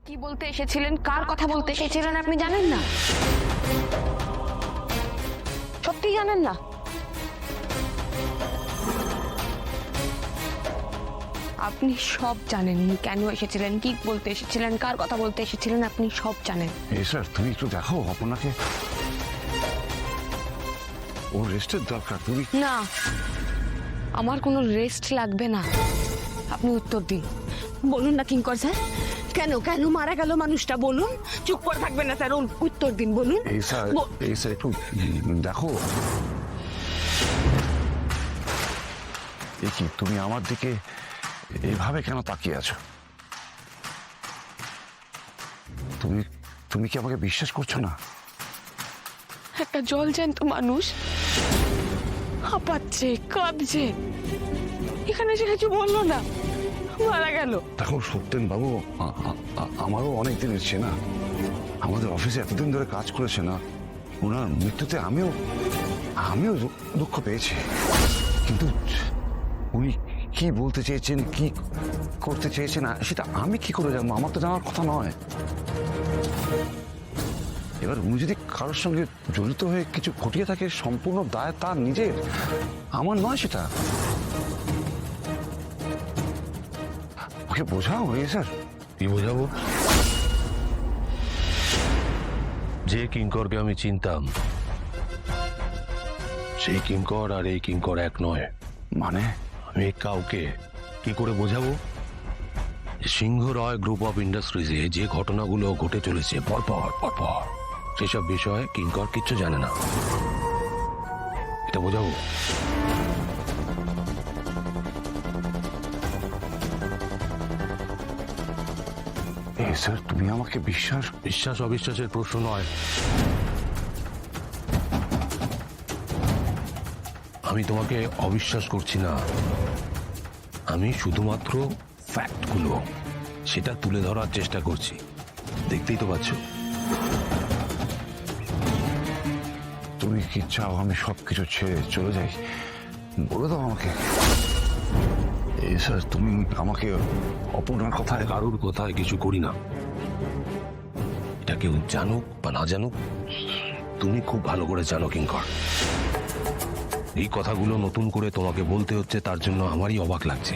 কি বলতে এসেছিলেন, কার কথা বলতে এসেছিলেন আপনি জানেন না? সত্যি জানেন না? আপনি সব জানেন, কেন এসেছিলেন, কি বলতে এসেছিলেন, কার কথা বলতে এসেছিলেন, আপনি সব জানেন। স্যার তুমি একটু দেখো আপনাকে, ওর রেস্টের দরকার। তুমি না, আমার কোনো রেস্ট লাগবে না। আপনি উত্তর দিন, বলুন না কিঙ্কর স্যার, কেন কেন মারা গেল মানুষটা, বলুন। চুপ করে থাকবেন না স্যার, উত্তর দিন, বলুন। এই স্যার একটু দেখো। কি তুমি আমার দিকে এভাবে কেন তাকিয়ে আছো? তুমি তুমি কি আমাকে বিশ্বাস করছো না? একটা জলজ্যান্ত মানুষ হাঁপাচ্ছে, কাঁদছে, এখানে এসে কিছু বললো না, মারা গেল। দেখো সত্যেন বাবু, আমারও অনেক দিন এসছে না, আমাদের অফিসে এতদিন ধরে কাজ করেছে না, ওনার মৃত্যুতে আমিও দুঃখ পেয়েছি, কিন্তু উনি কি বলতে চেয়েছেন, কি করতে চেয়েছেন সেটা আমি কি করে জানবো? আমার তো জানার কথা নয়। এবার উনি যদি কারোর সঙ্গে জড়িত হয়ে কিছু ঘটিয়ে থাকে, সম্পূর্ণ দায় তার নিজের, আমার নয় সেটা। ওকে বোঝাও স্যার। কি বোঝাবো? যে কিঙ্করকে আমি চিনতাম, সেই কিঙ্কর আর এই কিঙ্কর এক নয়। মানে আমি কাউকে কি করে বোঝাবো? সিংহ রয় গ্রুপ অফ ইন্ডাস্ট্রিজে যে ঘটনাগুলো ঘটে চলেছে পরপর সেসব বিষয়ে কিঙ্কর কিচ্ছু জানে না। এটা বোঝাবো? স্যার তুমি আমাকে বিশ্বাস অবিশ্বাসের প্রশ্ন নয়। আমি তোমাকে অবিশ্বাস করছি না, আমি শুধুমাত্র ফ্যাক্টগুলো সেটা তুলে ধরার চেষ্টা করছি। দেখতেই তো পাচ্ছ। তুমি কি চাও আমি সবকিছু ছেড়ে চলে যাই? বলে দাও আমাকে। স্যার তুমি আমাকে অপর্ণার কথায় কারোর কথায় কিছু করি না। এটা কেউ জানুক বা না জানুক, তুমি খুব ভালো করে জানো কিঙ্কর। এই কথাগুলো নতুন করে তোমাকে বলতে হচ্ছে, তার জন্য আমারই অবাক লাগছে।